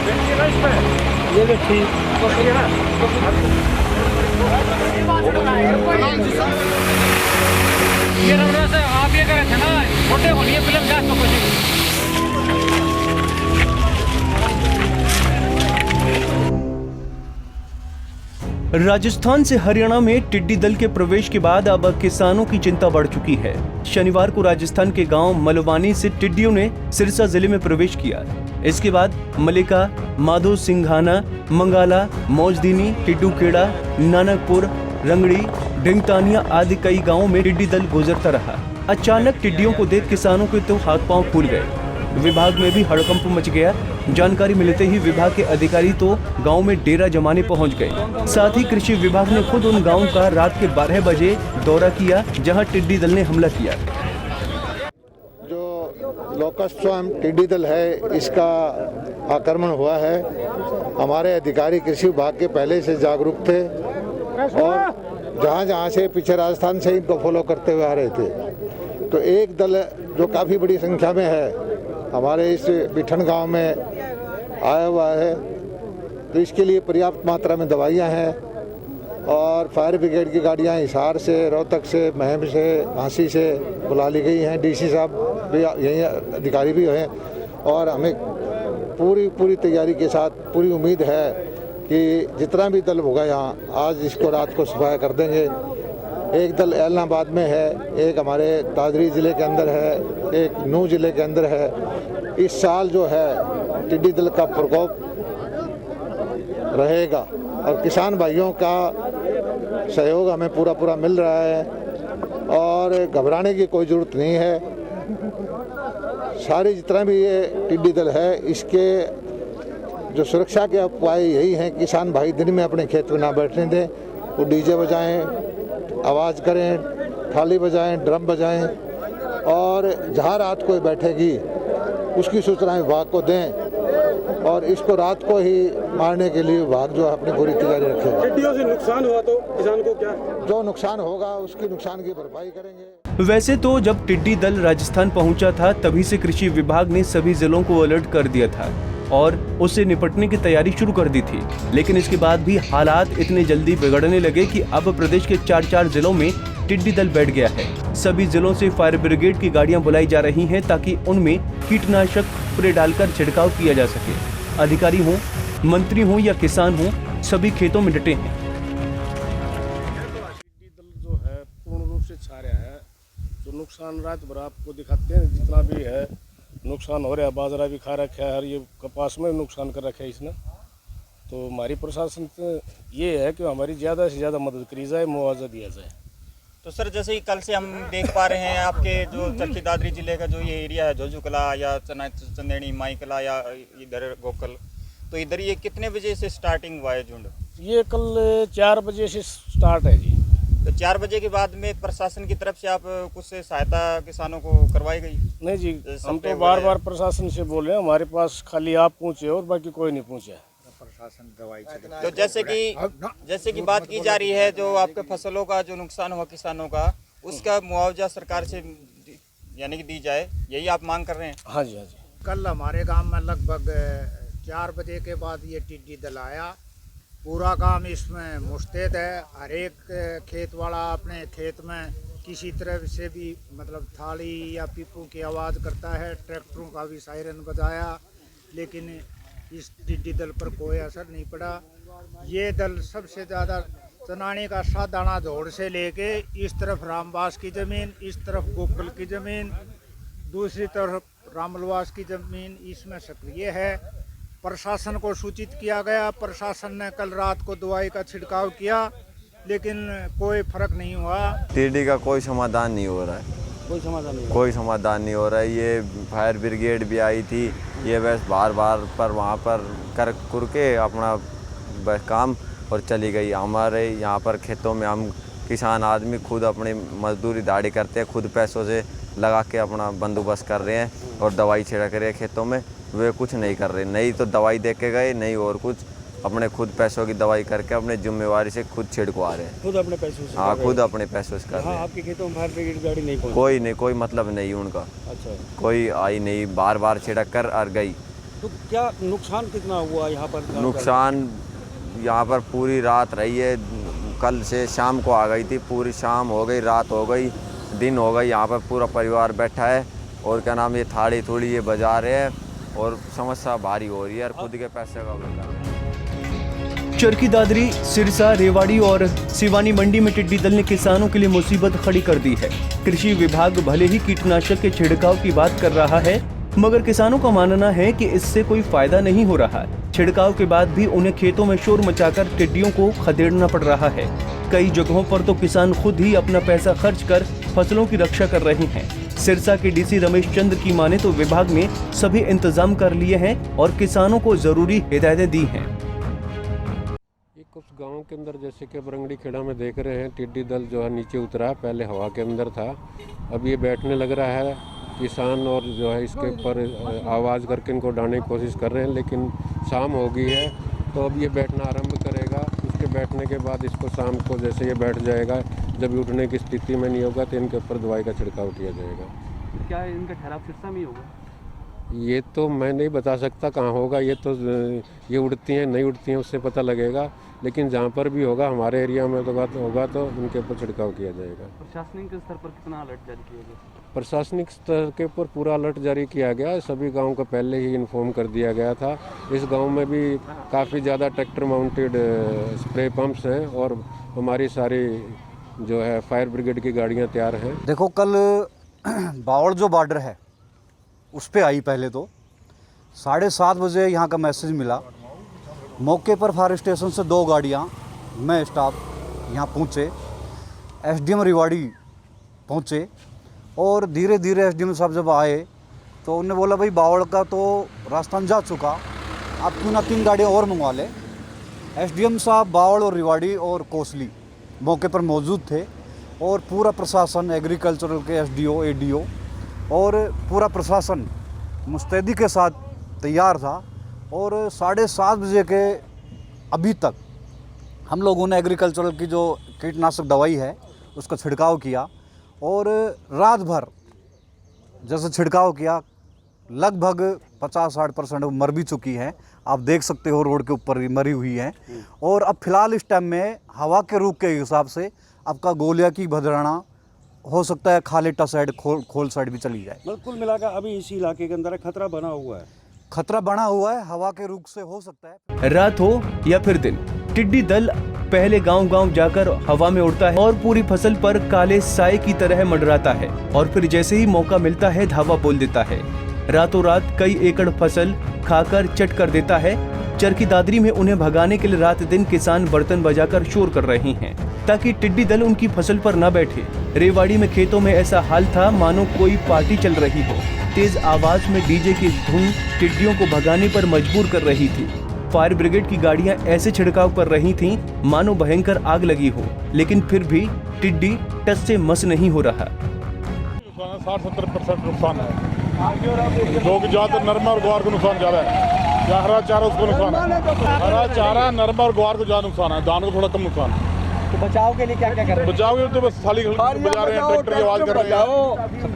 ये भी ठीक तो सही है ना। ये रमना से आप ये करे थे ना छोटे होनी है फिल्म जांच तो कुछ राजस्थान से हरियाणा में टिड्डी दल के प्रवेश के बाद अब किसानों की चिंता बढ़ चुकी है। शनिवार को राजस्थान के गांव मलवानी से टिड्डियों ने सिरसा जिले में प्रवेश किया। इसके बाद मलिका, माधो सिंघाना, मंगाला, मौजदीनी, टिड्डूखेड़ा, नानकपुर, रंगड़ी, ढिंगतानिया आदि कई गाँवों में टिड्डी दल गुजरता रहा। अचानक टिड्डियों को देख किसानों के तो हाथ पांव फूल गए। विभाग में भी हड़कंप मच गया। जानकारी मिलते ही विभाग के अधिकारी तो गांव में डेरा जमाने पहुंच गए। साथ ही कृषि विभाग ने खुद उन गांवों का रात के 12 बजे दौरा किया जहां टिड्डी दल ने हमला किया। जो लोकस्ट स्वार्म टिड्डी दल है इसका आक्रमण हुआ है। हमारे अधिकारी कृषि विभाग के पहले से जागरूक थे और जहां से पीछे राजस्थान से इनको फॉलो करते हुए आ रहे थे। तो एक दल जो काफ़ी बड़ी संख्या में है हमारे इस बिठन गांव में आया हुआ है। तो इसके लिए पर्याप्त मात्रा में दवाइयां हैं और फायर ब्रिगेड की गाड़ियां हिसार से, रोहतक से, महम से, झांसी से बुला ली गई हैं। डीसी साहब भी यही अधिकारी भी हैं और हमें पूरी तैयारी के साथ पूरी उम्मीद है कि जितना भी दल होगा यहाँ आज इसको रात को सफाया कर देंगे। एक दल एलनाबाद में है, एक हमारे दादरी ज़िले के अंदर है, एक नूह ज़िले के अंदर है। इस साल जो है टिड्डी दल का प्रकोप रहेगा और किसान भाइयों का सहयोग हमें पूरा मिल रहा है और घबराने की कोई ज़रूरत नहीं है। सारे जितना भी ये टिड्डी दल है इसके जो सुरक्षा के उपाय यही हैं। किसान भाई दिन में अपने खेत में ना बैठने दें, वो डीजे बजाएं, आवाज़ करें, थाली बजाएं, ड्रम बजाएं और जहाँ रात को बैठेगी उसकी सूचना विभाग को दें और इसको रात को ही मारने के लिए विभाग जो है अपनी पूरी तैयारी रखेगा। टिड्डियों से नुकसान हुआ तो किसान को क्या जो नुकसान होगा उसकी नुकसान की भरपाई करेंगे। वैसे तो जब टिड्डी दल राजस्थान पहुंचा था तभी से कृषि विभाग ने सभी जिलों को अलर्ट कर दिया था और उससे निपटने की तैयारी शुरू कर दी थी। लेकिन इसके बाद भी हालात इतने जल्दी बिगड़ने लगे कि अब प्रदेश के 4 जिलों में टिड्डी दल बैठ गया है। सभी जिलों से फायर ब्रिगेड की गाड़ियां बुलाई जा रही हैं ताकि उनमें कीटनाशक स्प्रे डालकर छिड़काव किया जा सके। अधिकारी हों, मंत्री हों या किसान हों, सभी खेतों में डटे हैं। टिड्डी दल जो है पूर्ण रूप से छा रहा है। जो नुकसान रात भर आपको दिखाते हैं जितना भी है नुकसान हो रहा है। बाजरा भी खा रखा है और ये कपास में नुकसान कर रखा है इसने। तो हमारी प्रशासन तो ये है कि हमारी ज़्यादा से ज़्यादा मदद करी जाए, मुआवजा दिया जाए। तो सर जैसे कि कल से हम देख पा रहे हैं आपके जो चरखी दादरी जिले का जो ये एरिया है झोझुकला या चंदेड़ी, माईकला या इधर गोकल, तो इधर ये कितने बजे से स्टार्टिंग हुआ है झुंड? ये कल 4 बजे से स्टार्ट है जी। तो 4 बजे के बाद में प्रशासन की तरफ से आप कुछ सहायता किसानों को करवाई गई? नहीं जी, हम तो बार प्रशासन से बोल रहे हैं हमारे पास खाली आप पहुँचे और बाकी कोई नहीं पहुँचा। प्रशासन दवाई तो जैसे कि बात की जा रही है जो आपके फसलों का जो नुकसान हुआ किसानों का उसका मुआवजा सरकार से यानी कि दी जाए, यही आप मांग कर रहे हैं? हाँ जी, हाँ जी। कल हमारे गांव में लगभग 4 बजे के बाद ये टिड्डी दल आया। पूरा गांव इसमें मुस्तैद है। हर एक खेत वाला अपने खेत में किसी तरह से भी मतलब थाली या पीपू की आवाज़ करता है। ट्रैक्टरों का भी सायरन बजाया लेकिन इस टिड्डी दल पर कोई असर नहीं पड़ा। ये दल सबसे ज़्यादा चनानी का सादाना दौड़ से लेके इस तरफ रामबास की ज़मीन, इस तरफ गोकुल की ज़मीन, दूसरी तरफ रामलवास की ज़मीन इसमें सक्रिय है। प्रशासन को सूचित किया गया। प्रशासन ने कल रात को दवाई का छिड़काव किया लेकिन कोई फर्क नहीं हुआ। टिड्डी का कोई समाधान नहीं हो रहा है। कोई समाधान नहीं हो रहा है। ये फायर ब्रिगेड भी आई थी, ये बस बार पर वहाँ पर कर के अपना बस काम और चली गई। हमारे यहाँ पर खेतों में हम किसान आदमी खुद अपनी मजदूरी दाढ़ी करते हैं, खुद पैसों से लगा के अपना बंदोबस्त कर रहे हैं और दवाई छिड़क रहे हैं खेतों में। वे कुछ नहीं कर रहे, नहीं तो दवाई दे के गए, नहीं और कुछ। अपने खुद पैसों की दवाई करके अपने जिम्मेवारी से खुद छिड़कवा रहे हैं। खुद अपने पैसों से? हाँ, खुद अपने पैसों से कर रहे हैं। आपके खेतों में फायर ब्रिगेड गाड़ी नहीं पहुंची? कोई मतलब नहीं उनका। अच्छा। कोई आई नहीं, बार छिड़क कर और गई। तो क्या नुकसान कितना हुआ यहाँ पर? नुकसान यहाँ पर पूरी रात रही है, कल से शाम को आ गई थी, पूरी शाम हो गई, रात हो गई, दिन हो गई, यहाँ पर पूरा परिवार बैठा है और क्या नाम ये थाली थोड़ी ये बजा रहे हैं और समस्या भारी हो रही है और खुद के पैसे का बता। चरखी दादरी, सिरसा, रेवाड़ी और सिवानी मंडी में टिड्डी दल ने किसानों के लिए मुसीबत खड़ी कर दी है। कृषि विभाग भले ही कीटनाशक के छिड़काव की बात कर रहा है, मगर किसानों का मानना है कि इससे कोई फायदा नहीं हो रहा। छिड़काव के बाद भी उन्हें खेतों में शोर मचाकर टिड्डियों को खदेड़ना पड़ रहा है। कई जगहों पर तो किसान खुद ही अपना पैसा खर्च कर फसलों की रक्षा कर रहे हैं। सिरसा के डीसी रमेश चंद्र की माने तो विभाग ने सभी इंतजाम कर लिए हैं और किसानों को जरूरी हिदायतें दी हैं। कुछ गाँव के अंदर जैसे कि बरंगड़ी खेड़ा में देख रहे हैं, टिड्डी दल जो है नीचे उतरा, पहले हवा के अंदर था, अब ये बैठने लग रहा है। किसान और जो है इसके ऊपर आवाज़ करके इनको डालने की कोशिश कर रहे हैं, लेकिन शाम हो गई है तो अब ये बैठना आरंभ करेगा। इसके बैठने के बाद इसको शाम को जैसे ये बैठ जाएगा, जब ये उठने की स्थिति में नहीं होगा तो इनके ऊपर दवाई का छिड़काव किया जाएगा। क्या इनका ठहराव सिरसा में ही होगा? ये तो मैं नहीं बता सकता कहाँ होगा, ये तो ये उड़ती हैं नहीं उड़ती हैं उससे पता लगेगा, लेकिन जहाँ पर भी होगा हमारे एरिया में तो बात होगा तो उनके ऊपर छिड़काव किया जाएगा। प्रशासनिक स्तर पर कितना अलर्ट जारी किया गया? प्रशासनिक स्तर के ऊपर पूरा अलर्ट जारी किया गया, सभी गांव को पहले ही इन्फॉर्म कर दिया गया था। इस गांव में भी काफ़ी ज़्यादा ट्रैक्टर माउंटेड स्प्रे पंप्स हैं और हमारी सारी जो है फायर ब्रिगेड की गाड़ियां तैयार हैं। देखो कल बावड़ जो बॉर्डर है उस पर आई, पहले तो 7:30 बजे यहाँ का मैसेज मिला। मौके पर फायर स्टेशन से 2 गाड़ियाँ, मैं स्टाफ यहाँ पहुँचे, एसडीएम रेवाड़ी पहुँचे और धीरे धीरे एसडीएम साहब जब आए तो उन्होंने बोला भाई बावड़ का तो राजस्थान जा चुका, आप क्यों ना 3 गाड़ियाँ और मंगवा लें। एसडीएम साहब बावड़ और रेवाड़ी और कोसली मौके पर मौजूद थे और पूरा प्रशासन, एग्रीकल्चरल के एसडीओ, एडीओ और पूरा प्रशासन मुस्तैदी के साथ तैयार था। और 7:30 बजे के अभी तक हम लोगों ने एग्रीकल्चरल की जो कीटनाशक दवाई है उसका छिड़काव किया और रात भर जैसे छिड़काव किया, लगभग 50-60% मर भी चुकी हैं। आप देख सकते हो रोड के ऊपर मरी हुई हैं। और अब फिलहाल इस टाइम में हवा के रुख के हिसाब से आपका गोलिया की भदराना हो सकता है, खालेटा साइड, खोल साइड भी चली जाए। कुल मिलाकर अभी इसी इलाके के अंदर खतरा बना हुआ है। खतरा बना हुआ है, हवा के रुख से हो सकता है। रात हो या फिर दिन, टिड्डी दल पहले गांव-गांव जाकर हवा में उड़ता है और पूरी फसल पर काले साए की तरह मंडराता है और फिर जैसे ही मौका मिलता है धावा बोल देता है। रातों रात कई एकड़ फसल खाकर चट कर देता है। चरखी दादरी में उन्हें भगाने के लिए रात दिन किसान बर्तन बजाकर शोर कर रहे हैं ताकि टिड्डी दल उनकी फसल पर न बैठे। रेवाड़ी में खेतों में ऐसा हाल था मानो कोई पार्टी चल रही हो। तेज आवाज में डीजे की धुन टिड्डियों को भगाने पर मजबूर कर रही थी। फायर ब्रिगेड की गाड़ियां ऐसे छिड़काव कर रही थीं मानो भयंकर आग लगी हो, लेकिन फिर भी टिड्डी टस से मस नहीं हो रहा। 60-70% नुकसान है। जो कि ज़्यादातर नरमा और ग्वार को नुकसान ज़्यादा है, या हरा चारा उसको नुकसान है। हरा चारा, नरमा और ग्वार को ज़्यादा नुकसान है, धान को थोड़ा कम नुकसान है। तो बचाव के लिए क्या क्या कर रहे हैं? बचाव के लिए तो बस थाली बजा रहे हैं, ट्रैक्टर की आवाज़ कर रहे हैं,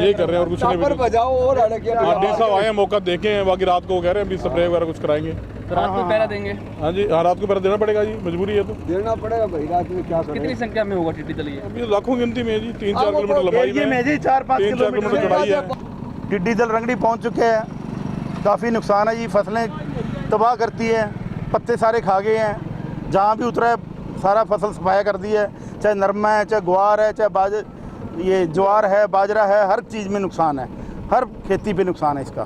ये कर रहे हैं और कुछ नहीं। बचाओ और डी साहब आए हैं, मौका देखें, बाकी रात को कह रहे हैं अभी स्प्रे वगैरह कुछ कराएंगे। तो रात को पहरा देंगे? हाँ जी, हाँ रात को पहरा देना पड़ेगा जी, मजबूरी है तो देना पड़ेगा भाई। रात में क्या कितनी संख्या में होगा टिड्डी दल? ये अभी लाखों गिनती में जी, 3-4 किलोमीटर लंबाई में, 4-5 किलोमीटर चौड़ाई है। टिड्डी दल रंगड़ी पहुंच चुके हैं, काफ़ी नुकसान है जी, फसलें तबाह करती है, पत्ते सारे खा गए हैं। जहाँ भी उतरा है सारा फसल सफाया कर दी है, चाहे नरमा है, चाहे ग्वार है, चाहे ये ज्वार है, बाजरा है, हर चीज़ में नुकसान है, हर खेती पे नुकसान है इसका।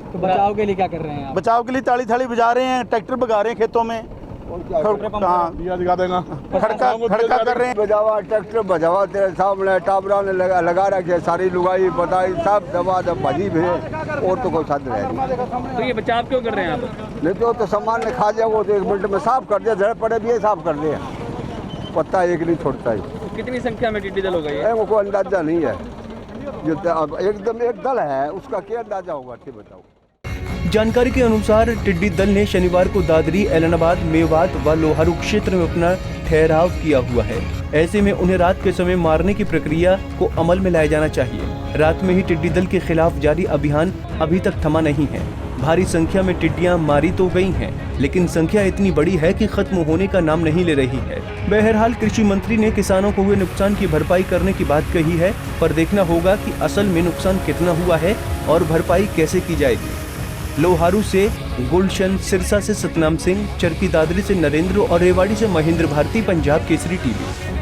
तो बचाव के लिए क्या कर रहे हैं आप? बचाव के लिए ताली थाली बजा रहे हैं, ट्रैक्टर भगा रहे हैं खेतों में, हाँ दिखा देगा, खड़का कर रहे हैं। बजावा ट्रैक्टर बजावा तेरे सामने टाबरा ने लगा रखे, सारी लुगाई बताई सब दबा भजी भी और तो कोई साधन है। तो ये बचाव क्यों कर रहे हैं आप? नहीं तो सामान ने खा जाए वो तो 1 मिनट में साफ कर दिया, जड़ पड़े भी साफ कर दिया, पत्ता एक नहीं छोड़ता ही। तो कितनी संख्या में टिड्डी दल हो गई है? वो कोई अंदाजा नहीं है, जो एकदम एक दल है उसका क्या अंदाजा होगा, ठीक बताओ। जानकारी के अनुसार टिड्डी दल ने शनिवार को दादरी, एलनाबाद, मेवात व लोहारू क्षेत्र में अपना ठहराव किया हुआ है। ऐसे में उन्हें रात के समय मारने की प्रक्रिया को अमल में लाया जाना चाहिए। रात में ही टिड्डी दल के खिलाफ जारी अभियान अभी तक थमा नहीं है। भारी संख्या में टिड्डियां मारी तो गई हैं, लेकिन संख्या इतनी बड़ी है कि खत्म होने का नाम नहीं ले रही है। बहरहाल कृषि मंत्री ने किसानों को हुए नुकसान की भरपाई करने की बात कही है, पर देखना होगा कि असल में नुकसान कितना हुआ है और भरपाई कैसे की जाएगी। लोहारू से गुलशन, सिरसा से सतनाम सिंह, चरखी दादरी से नरेंद्र और रेवाड़ी से महेंद्र भारती, पंजाब केसरी टीवी।